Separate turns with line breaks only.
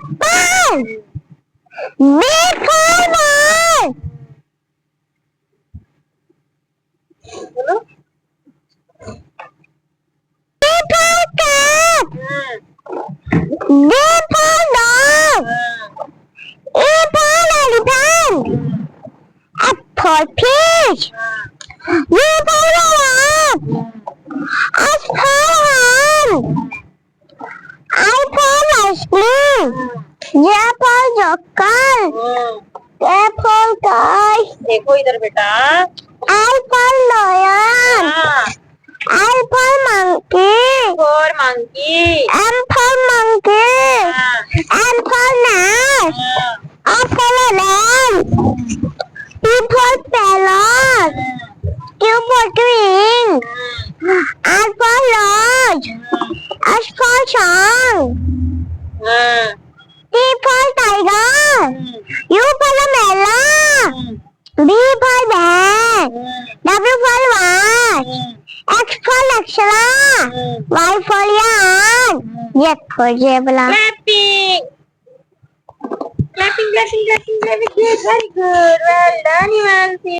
apple. B for ball.
বলো
C for cat.
Hmm
D for dog.
Hmm
E for elephant. F for fish.
Hmm
U for giraffe. S for hen. I for ice cream. J for joker. K for kite.
देखो इधर बेटा
L for lion. L for monkey.
For monkey
M for monkey. N for gnat. O for lamb. P for parrot. Q for king. R for lodge. S for song. T for tiger. U for melon. B for bag. W for watch. X for lecturer. Y for yarn. Z for zebra.
clapping clapping clapping clapping clapping very good well done Imansi